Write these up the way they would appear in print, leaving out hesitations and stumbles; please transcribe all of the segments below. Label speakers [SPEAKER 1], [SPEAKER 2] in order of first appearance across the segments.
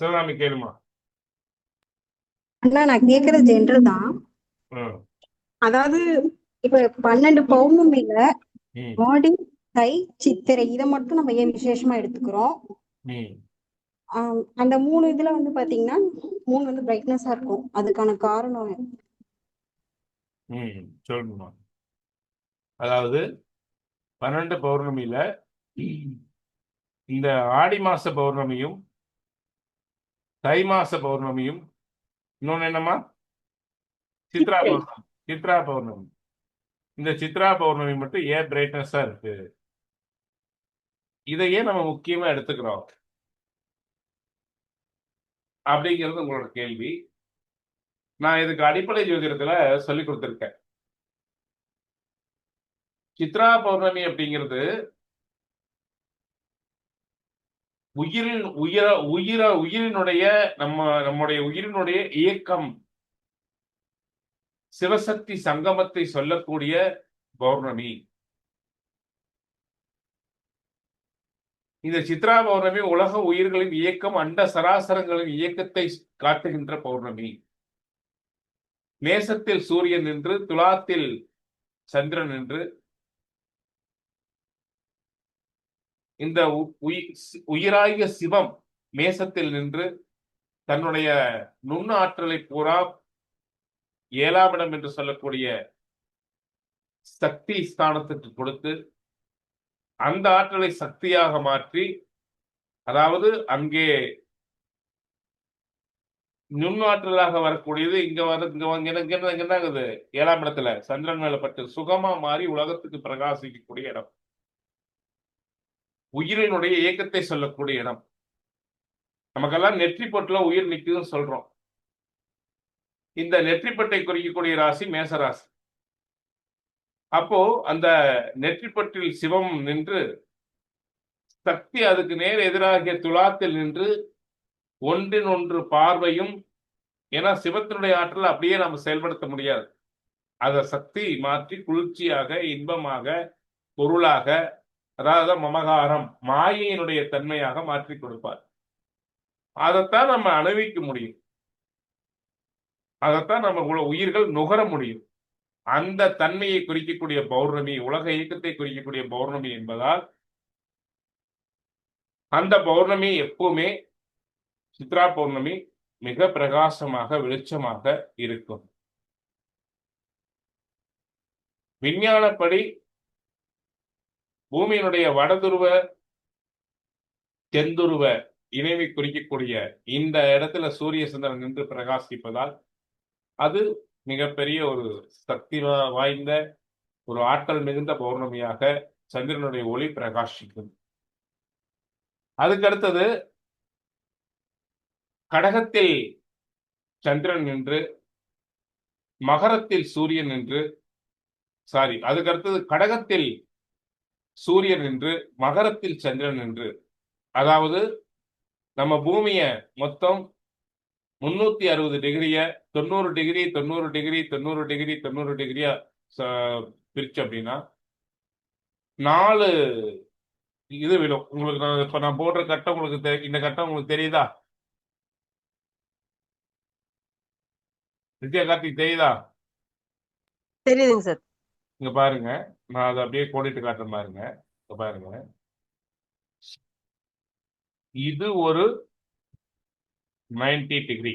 [SPEAKER 1] சிவகாமி கேளுமா.
[SPEAKER 2] அண்ணா நான் கேக்குறது ஜென்ரல் தான்.
[SPEAKER 1] ம்.
[SPEAKER 2] அதாவது இப்ப 12 பௌர்ணமியில
[SPEAKER 1] ம்.
[SPEAKER 2] ஆடி, தை, சித்திரை இதை மட்டும் நம்ம ஏன் விசேஷமா எடுத்துக்கிறோம்?
[SPEAKER 1] ம்.
[SPEAKER 2] அந்த 3 இதுல வந்து பாத்தீங்கன்னா 3 வந்து பிரைட்னஸா இருக்கும். அதுக்கான காரணம்
[SPEAKER 1] ம். சொல்லுமா. அதாவது 12 பௌர்ணமியில இந்த ஆடி மாச பௌர்ணமியும் தை மாச பௌர்ணமியும் இன்னொன்னு என்னம்மா? சித்ரா
[SPEAKER 2] சித்திரை.
[SPEAKER 1] பௌர்ணமி. சித்ரா பௌர்ணமி. இந்த சித்ரா பௌர்ணமி மட்டும் ஏன் பிரைட்னஸா இருக்கு? இதையே நம்ம முக்கியமா எடுத்துக்கிறோம் அப்படிங்கிறது உங்களோட கேள்வி. நான் இதுக்கு அடிப்படை ஜோதிடத்துல சொல்லி கொடுத்திருக்கேன். சித்ரா பௌர்ணமி அப்படிங்கிறது உயிரினுடைய நம்முடைய உயிரினுடைய இயக்கம், சிவசக்தி சங்கமத்தை சொல்லக்கூடிய பௌர்ணமி. இந்த சித்ரா பௌர்ணமி உலக உயிர்களின் இயக்கம், அண்ட சராசரங்களின் இயக்கத்தை காட்டுகின்ற பௌர்ணமி. மேசத்தில் சூரியன் நின்று, துலாத்தில் சந்திரன் நின்று, இந்த உயிராகிய சிவம் மேசத்தில் நின்று தன்னுடைய நுண்ணாற்றலை பூரா 7ஆம் இடம் என்று சொல்லக்கூடிய சக்தி ஸ்தானத்துக்கு கொடுத்து அந்த ஆற்றலை சக்தியாக மாற்றி, அதாவது அங்கே நுண்ணாற்றலாக வரக்கூடியது இங்க என்னங்குது 7ஆம் இடத்துல சந்திரன் மேல பட்டு சுகமா மாறி உலகத்துக்கு பிரகாசிக்கக்கூடிய இடம், உயிரினுடைய இயக்கத்தை சொல்லக்கூடிய இடம். நமக்கெல்லாம் நெற்றி பொட்டுல உயிர் நிக்குதுன்னு சொல்றோம். இந்த நெற்றிப்பட்டை குறிக்கக்கூடிய ராசி மேசராசி. அப்போ அந்த நெற்றிப்பட்டில் சிவம் நின்று சக்தி அதுக்கு நேர் எதிராகிய துலாத்தில் நின்று ஒன்றின் ஒன்று பார்வையும். ஏன்னா சிவத்தினுடைய ஆற்றல் அப்படியே நம்ம செயல்படுத்த முடியாது. அதை சக்தி மாற்றி குளிர்ச்சியாக, இன்பமாக, பொருளாக, அதாவது மமகாரம் மாயையினுடைய தன்மையாக மாற்றி கொடுப்பார். அதைத்தான் நம்ம அனுபவிக்க முடியும். அதைத்தான் நம்ம உயிர்கள் நுகர முடியும். அந்த தன்மையை குறிக்கக்கூடிய பௌர்ணமி, உலக இயக்கத்தை குறிக்கக்கூடிய பௌர்ணமி என்பதால் அந்த பௌர்ணமி எப்பவுமே சித்ரா பௌர்ணமி மிக பிரகாசமாக, வெளிச்சமாக இருக்கும். விஞ்ஞானப்படி பூமியினுடைய வடதுருவ தென்துருவ இணைவை குறிக்கக்கூடிய இந்த இடத்துல சூரிய சந்திரன் நின்று பிரகாசிப்பதால் அது மிகப்பெரிய ஒரு சக்தி வாய்ந்த, ஒரு ஆற்றல் மிகுந்த பௌர்ணமியாக சந்திரனுடைய ஒளி பிரகாசிக்கும். அதுக்கு அடுத்தது கடகத்தில் சந்திரன் நின்று, மகரத்தில் சூரியன் நின்று, அதுக்கு அடுத்தது கடகத்தில் சூரியன் நின்று, மகரத்தில் சந்திரன் நின்று, அதாவது நம்ம பூமிய மொத்தம் 360 டிகிரிய 90 டிகிரி 90 டிகிரி 90 டிகிரி 90 டிகிரியா பிரிச்சு அப்படின்னா 4 இது விடும். உங்களுக்கு இப்ப நான் போடுற கட்டம் உங்களுக்கு இந்த கட்டம் உங்களுக்கு தெரியுதா? வித்யா கார்த்திக் தெரியுதா?
[SPEAKER 3] தெரியுதுங்க சார்.
[SPEAKER 1] இங்க பாருங்க, நான் அதை அப்படியே கோடிட்டு காட்டுறேன் பாருங்க. இங்க பாருங்க, இது ஒரு 90 டிகிரி.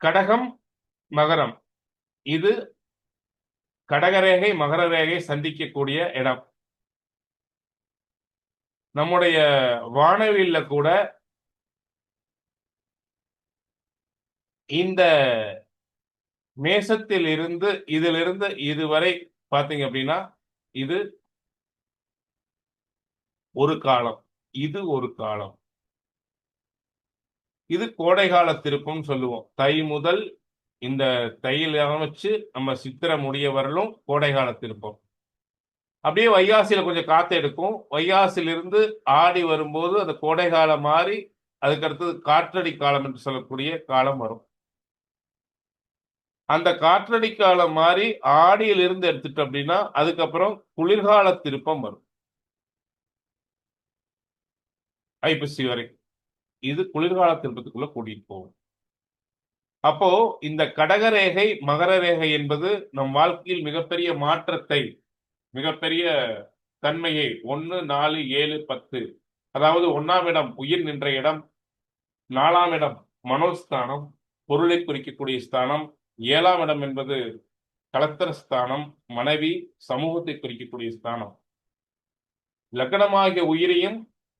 [SPEAKER 1] கடகம் மகரம், இது கடகரேகை மகர ரேகை சந்திக்கக்கூடிய இடம். நம்முடைய வானவில்ல கூட இந்த மேசத்தில் இருந்து இதிலிருந்து இதுவரை பாத்தீங்க அப்படின்னா இது ஒரு காலம், இது ஒரு காலம். இது கோடைகால திருப்பம் சொல்லுவோம். தை முதல் இந்த தையில் ஆரம்பிச்சு நம்ம சித்திரை முடிய வரலும் கோடைகால திருப்பம். அப்படியே வைகாசியில கொஞ்சம் காத்து எடுக்கும். வைகாசிலிருந்து ஆடி வரும்போது அந்த கோடை காலம் மாறி அதுக்கு அடுத்தது காற்றடி காலம் என்று சொல்லக்கூடிய காலம் வரும். அந்த காற்றடி காலம் மாறி ஆடியிலிருந்து எடுத்துட்டோம் அப்படின்னா அதுக்கப்புறம் குளிர்கால திருப்பம் வரும். ஐப்பசி வரை. இது குளிர்கால திருப்பத்துக்குள்ள கூட்டிட்டு போகும். அப்போ இந்த கடகரேகை மகர ரேகை என்பது நம் வாழ்க்கையில் மிகப்பெரிய மாற்றத்தை, மிகப்பெரிய தன்மையை 1, 4, 7, 10, அதாவது 1ஆம் இடம் உயிர் நின்ற இடம், 4ஆம் இடம் மனோஸ்தானம், பொருளை குறிக்கக்கூடிய ஸ்தானம், 7ஆம் இடம் என்பது கலத்தர ஸ்தானம், மனைவி சமூகத்தை குறிக்கக்கூடிய ஸ்தானம். லக்னமாகிய உயிரையும்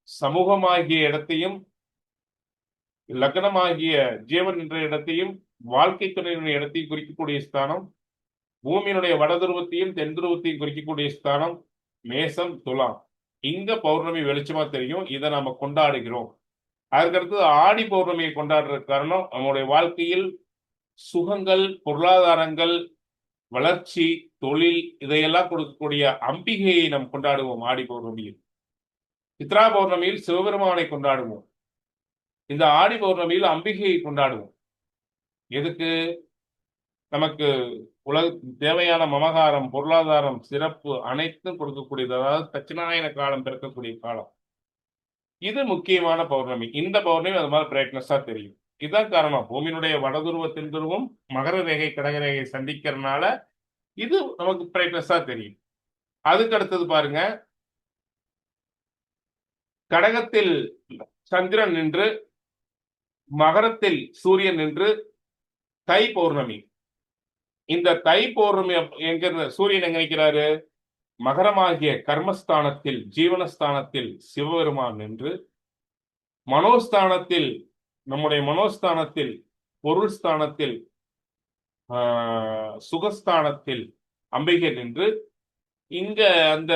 [SPEAKER 1] சமூகமாகிய இடத்தையும், லக்னமாகிய ஜீவன் என்ற இடத்தையும், வாழ்க்கை துணையினுடைய இடத்தையும் குறிக்கக்கூடிய ஸ்தானம், பூமியினுடைய வடதுருவத்தையும் தென் துருவத்தையும் குறிக்கக்கூடிய ஸ்தானம் மேசம் துலாம். இங்க பௌர்ணமி வெளிச்சமா தெரியும். இதை நாம கொண்டாடுகிறோம். அதுக்கடுத்து ஆடி பௌர்ணமியை கொண்டாடுற காரணம் நம்முடைய வாழ்க்கையில் சுகங்கள், பொருளாதாரங்கள், வளர்ச்சி, தொழில் இதையெல்லாம் கொடுக்கக்கூடிய அம்பிகையை நாம் கொண்டாடுவோம். ஆடி பௌர்ணமியில், சித்ரா பௌர்ணமியில் சிவபெருமானை கொண்டாடுவோம். இந்த ஆடி பௌர்ணமியில் அம்பிகையை கொண்டாடுவோம். எதுக்கு? நமக்கு உலக தேவையான மமகாரம், பொருளாதாரம், சிறப்பு அனைத்தும் கொடுக்கக்கூடியது. அதாவது தட்சிணாயன காலம் பிறக்கக்கூடிய காலம். இது முக்கியமான பௌர்ணமி. இந்த பௌர்ணமி அது மாதிரி பிரைட்னஸா தெரியும். இதுதான் காரணம். பூமியினுடைய வடதுருவ தென்துருவம் மகர ரேகை கடகரேகை சந்திக்கிறதுனால இது நமக்கு பிரைட்னஸா தெரியும். அதுக்கு அடுத்தது பாருங்க, கடகத்தில் சந்திரன் நின்று மகரத்தில் சூரியன் நின்று தை பௌர்ணமி. இந்த தை பௌர்ணமி எங்க சூரியன் எங்க நிற்கிறாரு? மகரமாகிய கர்மஸ்தானத்தில், ஜீவனஸ்தானத்தில் சிவபெருமான் நின்று, மனோஸ்தானத்தில், நம்முடைய மனோஸ்தானத்தில், பொருள் ஸ்தானத்தில், சுகஸ்தானத்தில் அம்பிகை நின்று, இங்க அந்த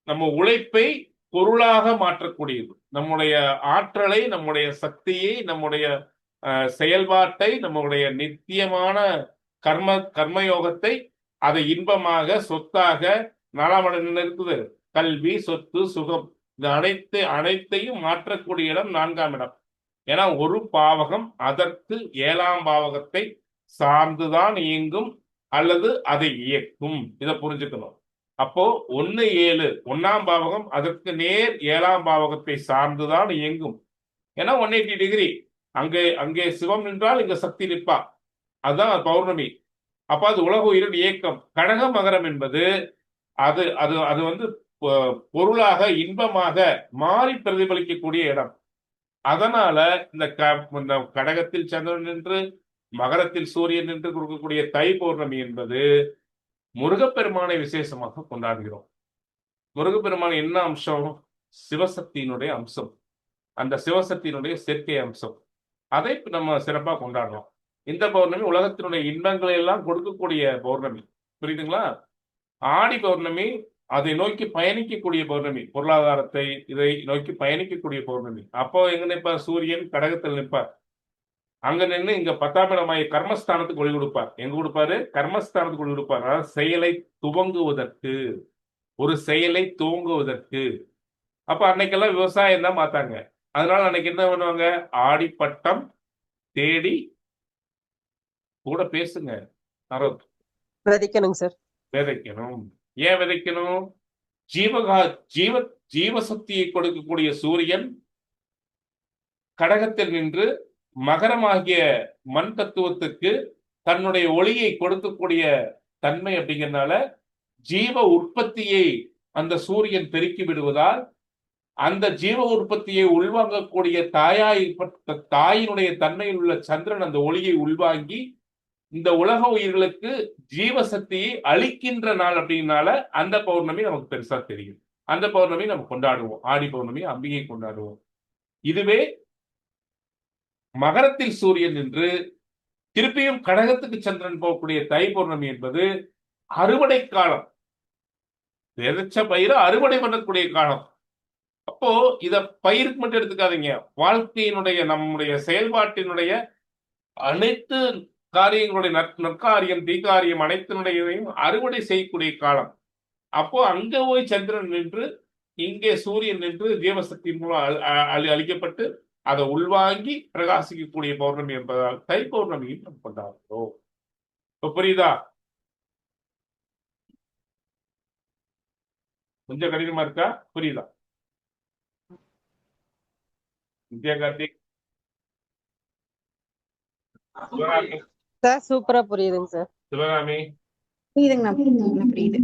[SPEAKER 1] நம்ம உழைப்பை பொருளாக மாற்றக்கூடியது, நம்முடைய ஆற்றலை, நம்முடைய சக்தியை, நம்முடைய செயல்பாட்டை, நம்முடைய நித்தியமான கர்மயோகத்தை, அதை இன்பமாக, சொத்தாக, 4ஆம் இடம் இருக்குது கல்வி, சொத்து, சுகம், இது அனைத்தையும் மாற்றக்கூடிய இடம் 4ஆம் இடம். ஏன்னா ஒரு பாவகம் அதற்கு 7ஆம் பாவகத்தை சார்ந்துதான் இயங்கும் அல்லது அதை இயக்கும். இதை புரிஞ்சுக்கணும். அப்போ 1, 7, 1ஆம் பாவகம் அதற்கு நேர் 7ஆம் பாவகத்தை சார்ந்துதான் இயங்கும். ஏன்னா 180 டிகிரி. அங்கே சிவம் நின்றால் இங்க சக்தி நிற்பா. அதுதான் பௌர்ணமி. அப்ப அது உலக உயிரின் இயக்கம். கடக மகரம் என்பது அது அது அது வந்து பொருளாக, இன்பமாக மாறி பிரதிபலிக்கக்கூடிய இடம். அதனால இந்த கடகத்தில் சந்திரன் நின்று மகரத்தில் சூரியன் நின்று கொடுக்கக்கூடிய தை பௌர்ணமி என்பது முருகப்பெருமானை விசேஷமாக கொண்டாடுகிறோம். முருகப்பெருமான் என்ன அம்சம்? சிவசக்தியினுடைய அம்சம். அந்த சிவசக்தியினுடைய சேர்க்கை அம்சம். அதை நம்ம சிறப்பாக கொண்டாடுறோம். இந்த பௌர்ணமி உலகத்தினுடைய இன்பங்களை எல்லாம் கொடுக்கக்கூடிய பௌர்ணமி. புரியுதுங்களா? ஆடி பௌர்ணமி அதை நோக்கி பயணிக்கக்கூடிய பௌர்ணமி. பொருளாதாரத்தை இதை நோக்கி பயணிக்கக்கூடிய பௌர்ணமி. அப்போ எங்க நிற்பார்? சூரியன் கடகத்தில் நிற்பார். அங்க நின்று இங்க 10ஆம் இடமாய் கர்மஸ்தானத்துக்கு ஒளி கொடுப்பார். எங்க கொடுப்பாரு? கர்மஸ்தானத்துக்கு ஒளி கொடுப்பார். அதாவது செயலை துவங்குவதற்கு, ஒரு செயலை துவங்குவதற்கு. அப்ப அன்னைக்கெல்லாம் விவசாயம் தான் பார்த்தாங்க. அதனால அன்னைக்கு என்ன பண்ணுவாங்க? ஆடிப்பட்டம் தேடி கூட பேசுங்க.
[SPEAKER 3] விதைக்கணுங்க சார்.
[SPEAKER 1] விதைக்கணும். ஏன் விதைக்கணும்? ஜீவசக்தியை கொடுக்கக்கூடிய சூரியன் கடகத்தில் நின்று மகரமாகிய மண் தத்துவத்துக்கு தன்னுடைய ஒளியை கொடுக்கக்கூடிய தன்மை அப்படிங்கிறதுனால ஜீவ உற்பத்தியை அந்த சூரியன் பெருக்கி விடுவதால் அந்த ஜீவ உற்பத்தியை உள்வாங்கக்கூடிய தாயினுடைய தன்மையில் உள்ள சந்திரன் அந்த ஒளியை உள்வாங்கி இந்த உலக உயிர்களுக்கு ஜீவசக்தியை அளிக்கின்ற நாள் அப்படின்னால அந்த பௌர்ணமி நமக்கு பெருசா தெரியும். அந்த பௌர்ணமி நம்ம கொண்டாடுவோம். ஆடி பௌர்ணமி அம்பிகை கொண்டாடுவோம். இதுவே மகரத்தில் சூரியன் என்று திருப்பியும் கடகத்துக்கு சந்திரன் போகக்கூடிய தை பௌர்ணமி என்பது அறுவடை காலம். விதைச்ச பயிரை அறுவடை பண்ணக்கூடிய காலம். அப்போ இத பயிருக்கு மட்டும் எடுத்துக்காதீங்க. வாழ்க்கையினுடைய நம்முடைய செயல்பாட்டினுடைய அனைத்து காரியங்களுடைய நற்காரியம், தீக்காரியம் அனைத்தினுடையதையும் அறுவடை செய்யக்கூடிய காலம். அப்போ அங்க போய் சந்திரன் நின்று இங்கே சூரியன் நின்று ஜீவசக்தியின் மூலம் அளிக்கப்பட்டு அதை உள்வாங்கி பிரகாசிக்கக்கூடிய பௌர்ணமி என்பதால் தை பௌர்ணமியும் நம்ம கொண்டாடுகிறோம். இப்ப புரியுதா? கொஞ்சம் கடினமா இருக்கா? புரியுதா? நித்யா கார்த்திக், சிவகாமி,
[SPEAKER 3] சார் சூப்பரா புரியுதுங்க சார்.
[SPEAKER 1] சிவகாமி.
[SPEAKER 2] புரியுதுங்கண்ணா, புரியுது.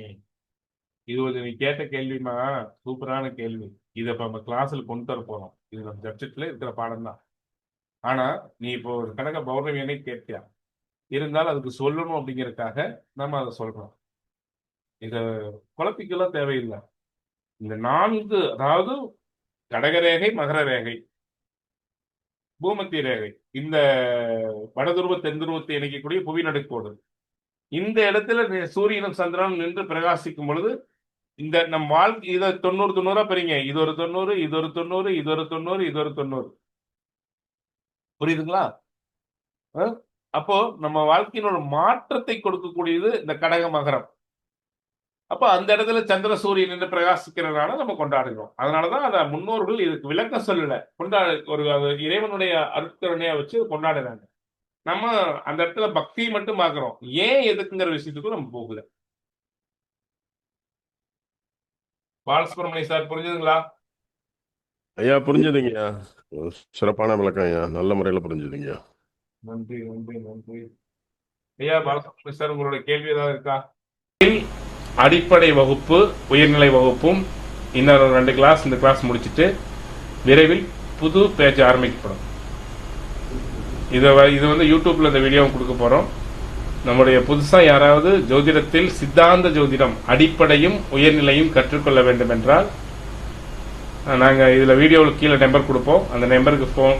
[SPEAKER 1] ம். இது ஒரு நீ கேட்ட கேள்விமா, சூப்பரான கேள்வி. இதை இப்ப நம்ம கிளாஸ்ல கொண்டு வர போறோம். இது நம்ம சப்ஜெக்ட்ல இருக்கிற பாடம் தான். ஆனா நீ இப்போ ஒரு கணக்க பௌர்ணமி அன்னைக்கு கேட்டியா, இருந்தாலும் அதுக்கு சொல்லணும் அப்படிங்கறதுக்காக நம்ம அதை சொல்றோம். இத குழப்பிக்கலாம் தேவையில்லை. இந்த 4, அதாவது கடகரேகை, மகர ரேகை, பூமத்திய ரேகை, இந்த வடதுருவ தென் துருவத்தை இணைக்கக்கூடிய புவி நடுக்கோடு, இந்த இடத்துல சூரியனும் சந்திரனும் நின்று பிரகாசிக்கும் பொழுது இந்த நம் வாழ்க்கை இதை 90 பெறீங்க. இது ஒரு 90, இது ஒரு 90, இது ஒரு 90, இது ஒரு 90. புரியுதுங்களா? அப்போ நம்ம வாழ்க்கையின் ஒரு மாற்றத்தை கொடுக்கக்கூடியது இந்த கடக மகரம். அப்ப அந்த இடத்துல சந்திர சூரியன் என்று பிரகாசிக்கிறதுனால நம்ம கொண்டாடுகிறோம். அதனாலதான் அத முன்னோர்கள் இதுக்கு விளக்கம் சொல்லல, ஒரு இறைவனுடைய அருட்கருணையா வச்சு கொண்டாடுறாங்க. நம்ம அந்த இடத்துல பக்தியை மட்டும் பார்க்கிறோம். ஏன் எதுக்குங்கிற விஷயத்துக்கும் நம்ம போகல. பாலசுப்ரமணிய சார், புரிஞ்சுதுங்களா?
[SPEAKER 4] ஐயா புரிஞ்சுதுங்கய்யா. சிறப்பான விளக்கம் ஐயா, நல்ல முறையில புரிஞ்சுதுங்கய்யா.
[SPEAKER 1] நன்றி நன்றி நன்றி ஐயா. பாலசுப்ரமணிய சார், உங்களுடைய கேள்வி ஏதாவது இருக்கா? அடிப்படை வகுப்பு, உயர்நிலை வகுப்பும் இன்னொரு 2 கிளாஸ், இந்த கிளாஸ் முடிச்சுட்டு விரைவில் புது பேஜ் ஆரம்பிக்கப்படும். இது வந்து யூடியூப்ல இந்த வீடியோ கொடுக்க போறோம். நம்முடைய புதுசா யாராவது ஜோதிடத்தில் சித்தாந்த ஜோதிடம் அடிப்படையும் உயர்நிலையும் கற்றுக்கொள்ள வேண்டும் என்றால் நாங்க இதுல வீடியோவில் கீழே நம்பர் கொடுப்போம். அந்த நம்பருக்கு போன்